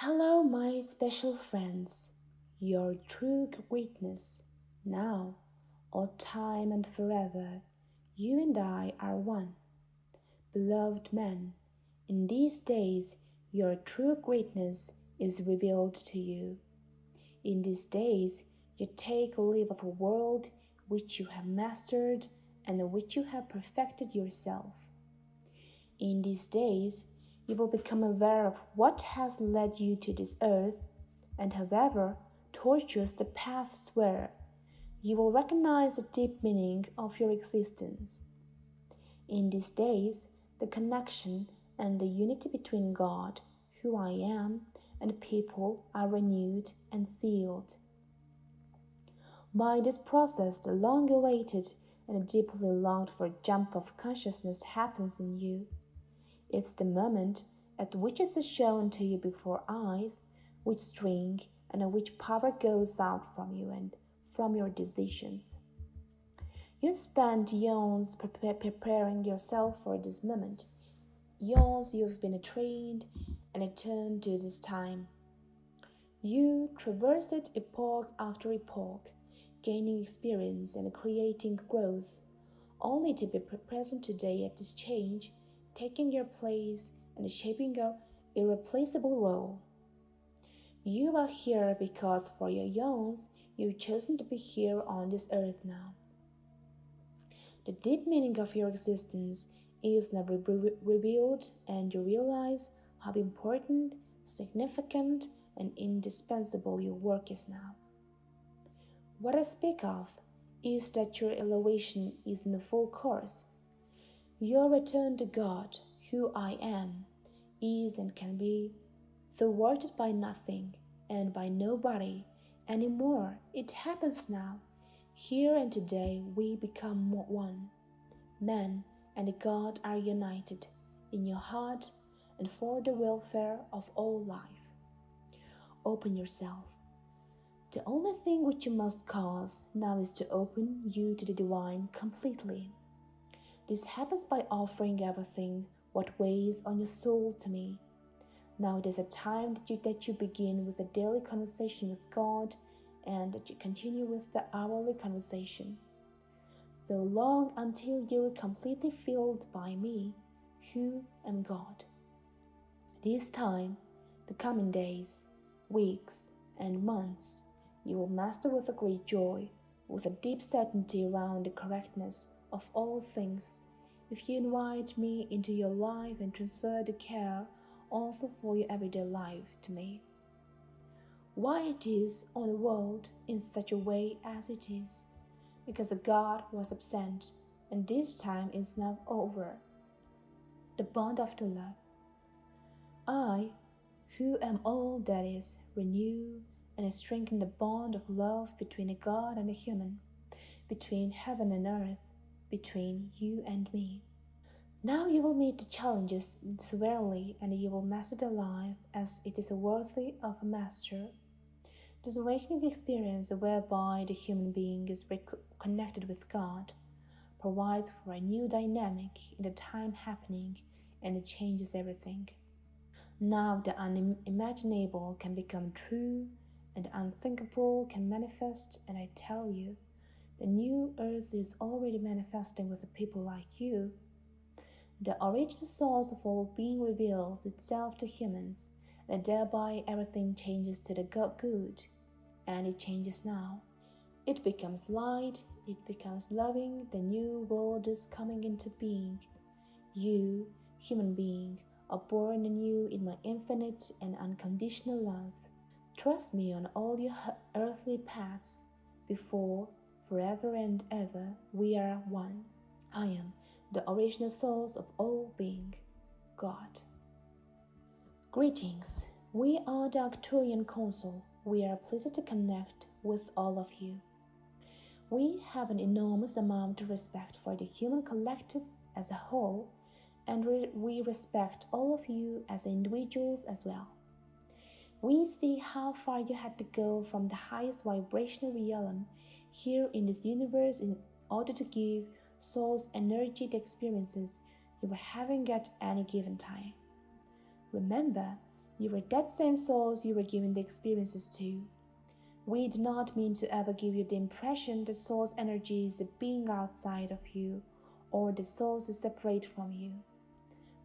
Hello, my special friends, your true greatness, now, all time and forever, you and I are one. Beloved men, in these days your true greatness is revealed to you. In these days you take leave of a world which you have mastered and which you have perfected yourself. In these days you will become aware of what has led you to this earth, and however tortuous the paths were, you will recognize the deep meaning of your existence. In these days, the connection and the unity between God, who I am, and people are renewed and sealed. By this process, the long-awaited and deeply longed-for jump of consciousness happens in you. It's the moment at which it is shown to you before eyes which string and which power goes out from you and from your decisions. You spent years preparing yourself for this moment. Years you've been trained and attuned to this time. You traverse it epoch after epoch, gaining experience and creating growth, only to be present today at this change, taking your place and shaping your irreplaceable role. You are here because for your eons you've chosen to be here on this earth now. The deep meaning of your existence is now revealed, and you realize how important, significant, and indispensable your work is now. What I speak of is that your elevation is in the full course. Your return to God, who I am, is and can be thwarted by nothing and by nobody anymore. It happens now. Here and today we become one. Man and God are united in your heart and for the welfare of all life. Open yourself. The only thing which you must cause now is to open you to the divine completely. This happens by offering everything what weighs on your soul to me. Now it is a time that you begin with a daily conversation with God and that you continue with the hourly conversation. So long until you are completely filled by me, who am God. This time, the coming days, weeks, and months, you will master with a great joy, with a deep certainty around the correctness of all things, if you invite me into your life and transfer the care also for your everyday life to me. Why it is on the world in such a way as it is, because the God was absent, and this time is now over. The bond of the love. I, who am all that is, renew and strengthen the bond of love between a God and a human, between heaven and earth, between you and me. Now you will meet the challenges severely, and you will master the life as it is worthy of a master. This awakening experience, whereby the human being is reconnected with God, provides for a new dynamic in the time happening, and it changes everything. Now the unimaginable can become true, and the unthinkable can manifest, and I tell you, the new earth is already manifesting with a people like you. The original source of all being reveals itself to humans, and thereby everything changes to the good, and it changes now. It becomes light, it becomes loving, the new world is coming into being. You, human being, are born anew in my infinite and unconditional love. Trust me on all your earthly paths, before, forever and ever, we are one. I am the original source of all being, God. Greetings. We are the Arcturian Council. We are pleased to connect with all of you. We have an enormous amount of respect for the human collective as a whole, and we respect all of you as individuals as well. We see how far you had to go from the highest vibrational realm here in this universe in order to give source energy to experiences you were having at any given time. Remember, You are that same souls you were giving the experiences to. We do not mean to ever give you the impression that soul's energy is a being outside of you, or the soul is separate from you.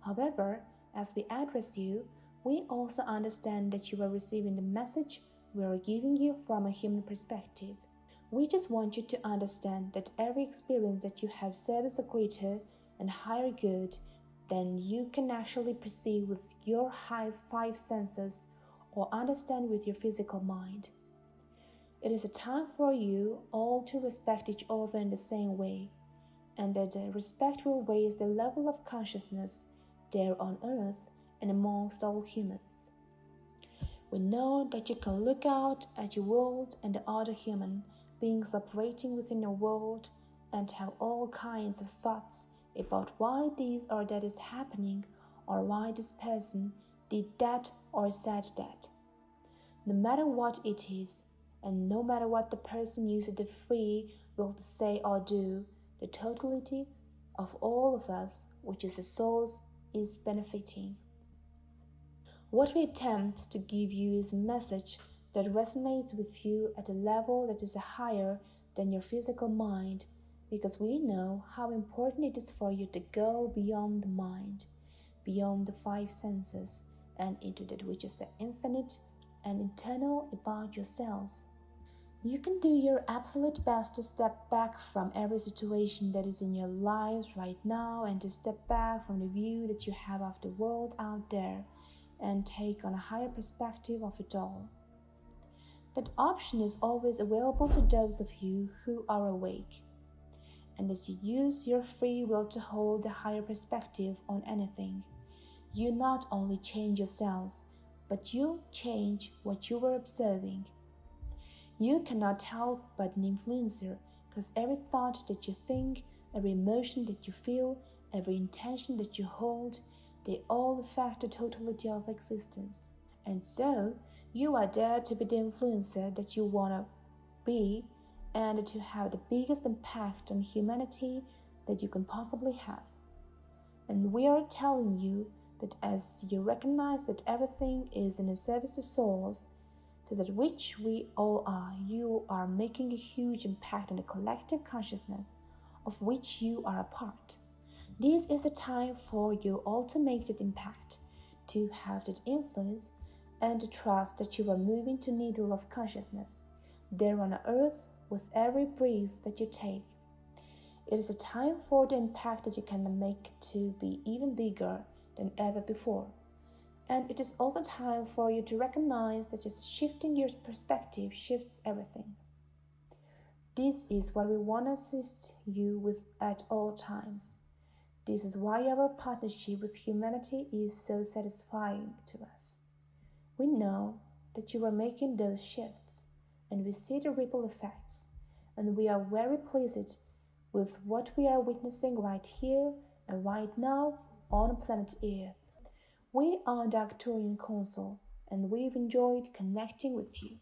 However, as we address you, we also understand that you are receiving the message we are giving you from a human perspective. We just want you to understand that every experience that you have serves a greater and higher good than you can actually perceive with your five senses or understand with your physical mind. It is a time for you all to respect each other in the same way, and that the respect will raise the level of consciousness there on earth and amongst all humans. We know that you can look out at your world and the other human beings operating within your world and have all kinds of thoughts about why this or that is happening, or why this person did that or said that. No matter what it is, and no matter what the person uses the free will to say or do, the totality of all of us, which is the source, is benefiting. What we attempt to give you is a message that resonates with you at a level that is higher than your physical mind, because we know how important it is for you to go beyond the mind, beyond the five senses, and into that which is the infinite and eternal about yourselves. You can do your absolute best to step back from every situation that is in your lives right now and to step back from the view that you have of the world out there and take on a higher perspective of it all. That option is always available to those of you who are awake. And as you use your free will to hold a higher perspective on anything, you not only change yourselves, but you change what you were observing. You cannot help but an influencer, because every thought that you think, every emotion that you feel, every intention that you hold, they all affect the totality of existence. And so, you are there to be the influencer that you want to be, and to have the biggest impact on humanity that you can possibly have. And we are telling you that as you recognize that everything is in a service to souls, to that which we all are, you are making a huge impact on the collective consciousness of which you are a part. This is a time for you all to make that impact, to have that influence, and to trust that you are moving to needle of consciousness, there on earth with every breath that you take. It is a time for the impact that you can make to be even bigger than ever before. And it is also time for you to recognize that just shifting your perspective shifts everything. This is what we want to assist you with at all times. This is why our partnership with humanity is so satisfying to us. We know that you are making those shifts, and we see the ripple effects, and we are very pleased with what we are witnessing right here and right now on planet Earth. We are the 𝐒𝐞𝐬𝐬 Council, and we've enjoyed connecting with you.